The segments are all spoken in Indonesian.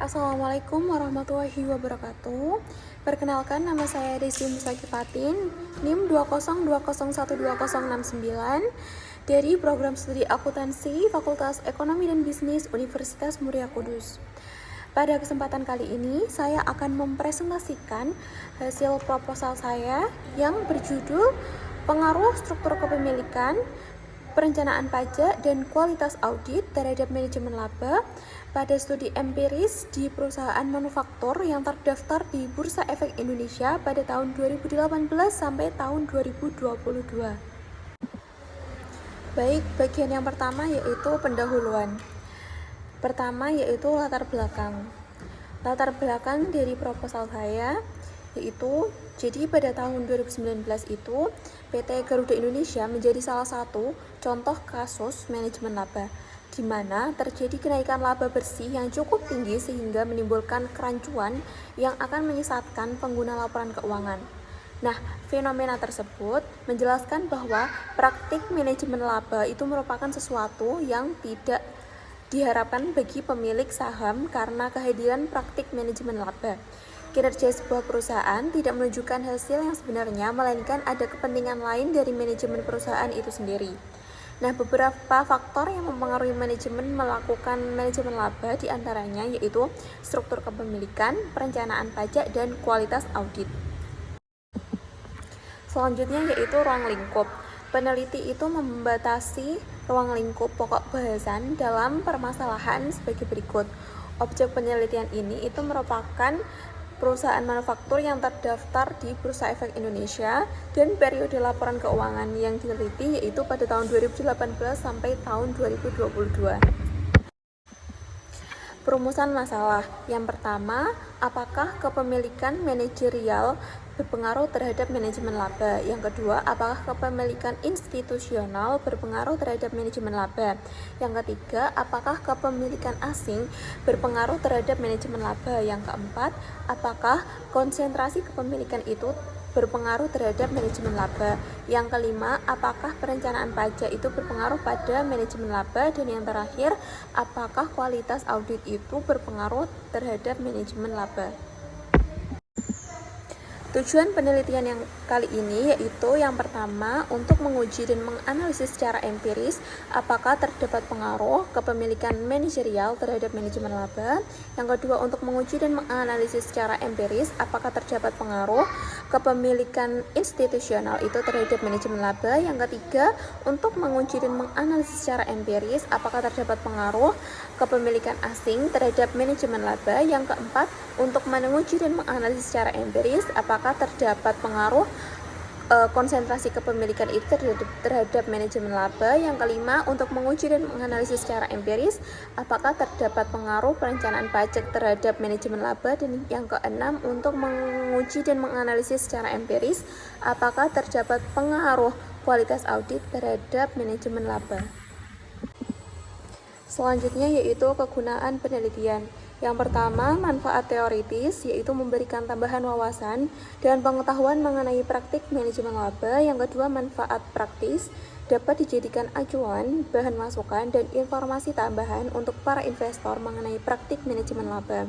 Assalamualaikum warahmatullahi wabarakatuh. Perkenalkan, nama saya Desi Musaki Fatin, NIM 202012069 dari Program Studi Akuntansi Fakultas Ekonomi dan Bisnis Universitas Muria Kudus. Pada kesempatan kali ini, saya akan mempresentasikan hasil proposal saya yang berjudul Pengaruh Struktur Kepemilikan, Perencanaan Pajak, dan Kualitas Audit terhadap Manajemen Laba pada studi empiris di perusahaan manufaktur yang terdaftar di Bursa Efek Indonesia pada tahun 2018 sampai tahun 2022. Baik, bagian yang pertama yaitu pendahuluan. Pertama yaitu latar belakang. Latar belakang dari proposal saya yaitu, jadi pada tahun 2019 itu PT Garuda Indonesia menjadi salah satu contoh kasus manajemen laba, di mana terjadi kenaikan laba bersih yang cukup tinggi sehingga menimbulkan kerancuan yang akan menyesatkan pengguna laporan keuangan. Nah, fenomena tersebut menjelaskan bahwa praktik manajemen laba itu merupakan sesuatu yang tidak diharapkan bagi pemilik saham karena kehadiran praktik manajemen laba. Kinerja sebuah perusahaan tidak menunjukkan hasil yang sebenarnya, melainkan ada kepentingan lain dari manajemen perusahaan itu sendiri. Nah, beberapa faktor yang mempengaruhi manajemen melakukan manajemen laba diantaranya yaitu struktur kepemilikan, perencanaan pajak, dan kualitas audit. Selanjutnya yaitu ruang lingkup. Peneliti itu membatasi ruang lingkup pokok bahasan dalam permasalahan sebagai berikut. Objek penelitian ini itu merupakan perusahaan manufaktur yang terdaftar di Bursa Efek Indonesia dan periode laporan keuangan yang diteliti yaitu pada tahun 2018 sampai tahun 2022. Perumusan masalah. Yang pertama, apakah kepemilikan manajerial berpengaruh terhadap manajemen laba? Yang kedua, apakah kepemilikan institusional berpengaruh terhadap manajemen laba? Yang ketiga, apakah kepemilikan asing berpengaruh terhadap manajemen laba? Yang keempat, apakah konsentrasi kepemilikan itu berpengaruh terhadap manajemen laba? Yang kelima, apakah perencanaan pajak itu berpengaruh pada manajemen laba? Dan yang terakhir, apakah kualitas audit itu berpengaruh terhadap manajemen laba? Tujuan penelitian yang kali ini yaitu yang pertama untuk menguji dan menganalisis secara empiris apakah terdapat pengaruh kepemilikan manajerial terhadap manajemen laba. Yang kedua, untuk menguji dan menganalisis secara empiris apakah terdapat pengaruh kepemilikan institusional itu terhadap manajemen laba. Yang ketiga, untuk menguji dan menganalisis secara empiris apakah terdapat pengaruh kepemilikan asing terhadap manajemen laba. Yang keempat, untuk menguji dan menganalisis secara empiris apakah terdapat pengaruh konsentrasi kepemilikan itu terhadap manajemen laba. Yang kelima, untuk menguji dan menganalisis secara empiris apakah terdapat pengaruh perencanaan pajak terhadap manajemen laba. Dan yang keenam, untuk menguji dan menganalisis secara empiris apakah terdapat pengaruh kualitas audit terhadap manajemen laba. Selanjutnya yaitu kegunaan penelitian. Yang pertama, manfaat teoritis, yaitu memberikan tambahan wawasan dan pengetahuan mengenai praktik manajemen laba. Yang kedua, manfaat praktis, dapat dijadikan acuan, bahan masukan, dan informasi tambahan untuk para investor mengenai praktik manajemen laba.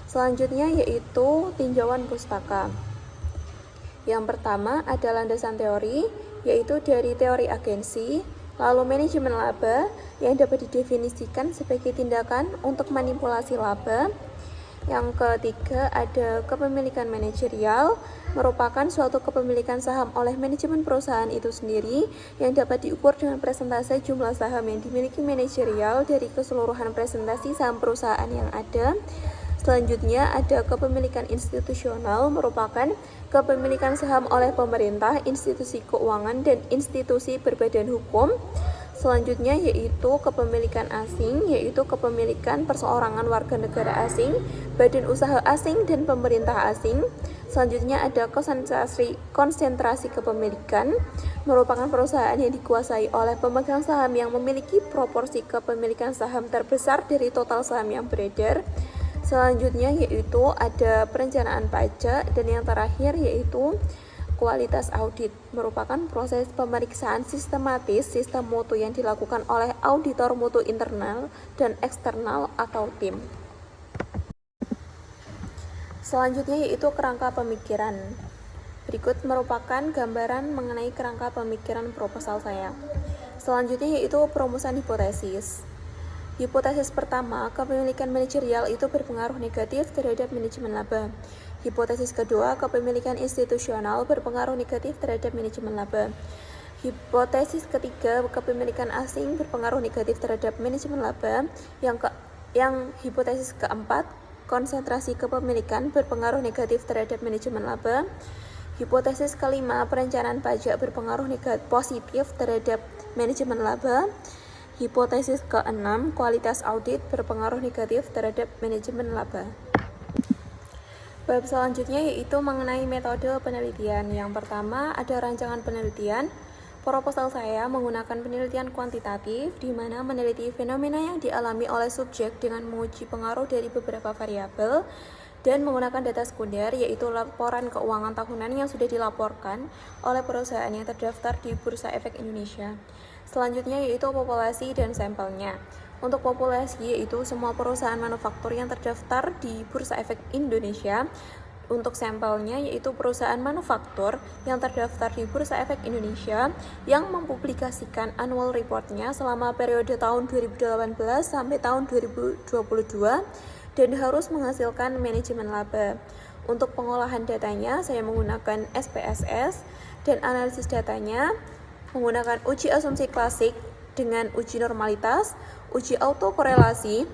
Selanjutnya yaitu tinjauan pustaka. Yang pertama ada landasan teori, yaitu dari teori agensi, lalu manajemen laba yang dapat didefinisikan sebagai tindakan untuk manipulasi laba. Yang ketiga ada kepemilikan manajerial, merupakan suatu kepemilikan saham oleh manajemen perusahaan itu sendiri yang dapat diukur dengan persentase jumlah saham yang dimiliki manajerial dari keseluruhan presentasi saham perusahaan yang ada. Selanjutnya ada kepemilikan institusional, merupakan kepemilikan saham oleh pemerintah, institusi keuangan, dan institusi berbadan hukum. Selanjutnya yaitu kepemilikan asing, yaitu kepemilikan perseorangan warga negara asing, badan usaha asing, dan pemerintah asing. Selanjutnya ada konsentrasi kepemilikan, merupakan perusahaan yang dikuasai oleh pemegang saham yang memiliki proporsi kepemilikan saham terbesar dari total saham yang beredar. Selanjutnya yaitu ada perencanaan pajak, dan yang terakhir yaitu kualitas audit, merupakan proses pemeriksaan sistematis sistem mutu yang dilakukan oleh auditor mutu internal dan eksternal atau tim. Selanjutnya yaitu kerangka pemikiran. Berikut merupakan gambaran mengenai kerangka pemikiran proposal saya. Selanjutnya yaitu perumusan hipotesis. Hipotesis pertama, kepemilikan manajerial itu berpengaruh negatif terhadap manajemen laba. Hipotesis kedua, kepemilikan institusional berpengaruh negatif terhadap manajemen laba. Hipotesis ketiga, kepemilikan asing berpengaruh negatif terhadap manajemen laba. Yang hipotesis keempat, konsentrasi kepemilikan berpengaruh negatif terhadap manajemen laba. Hipotesis kelima, perencanaan pajak berpengaruh positif terhadap manajemen laba. Hipotesis keenam, kualitas audit berpengaruh negatif terhadap manajemen laba. Bab selanjutnya yaitu mengenai metode penelitian. Yang pertama ada rancangan penelitian. Proposal saya menggunakan penelitian kuantitatif, di mana meneliti fenomena yang dialami oleh subjek dengan menguji pengaruh dari beberapa variabel dan menggunakan data sekunder, yaitu laporan keuangan tahunan yang sudah dilaporkan oleh perusahaan yang terdaftar di Bursa Efek Indonesia. Selanjutnya yaitu populasi dan sampelnya. Untuk populasi yaitu semua perusahaan manufaktur yang terdaftar di Bursa Efek Indonesia. Untuk sampelnya yaitu perusahaan manufaktur yang terdaftar di Bursa Efek Indonesia yang mempublikasikan annual report-nya selama periode tahun 2018 sampai tahun 2022 dan harus menghasilkan manajemen laba. Untuk pengolahan datanya saya menggunakan SPSS dan analisis datanya menggunakan uji asumsi klasik dengan uji normalitas, uji autokorelasi,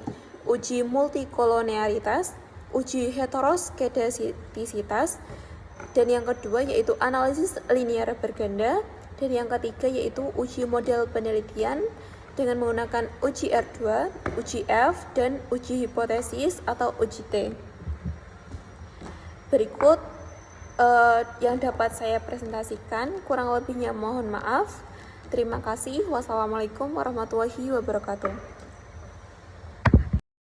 uji multikolonialitas, uji heteroskedastisitas, dan yang kedua yaitu analisis linear berganda, dan yang ketiga yaitu uji model penelitian dengan menggunakan uji R2, uji F, dan uji hipotesis atau uji T. Berikut yang dapat saya presentasikan, kurang lebihnya mohon maaf. Terima kasih. Wassalamualaikum warahmatullahi wabarakatuh.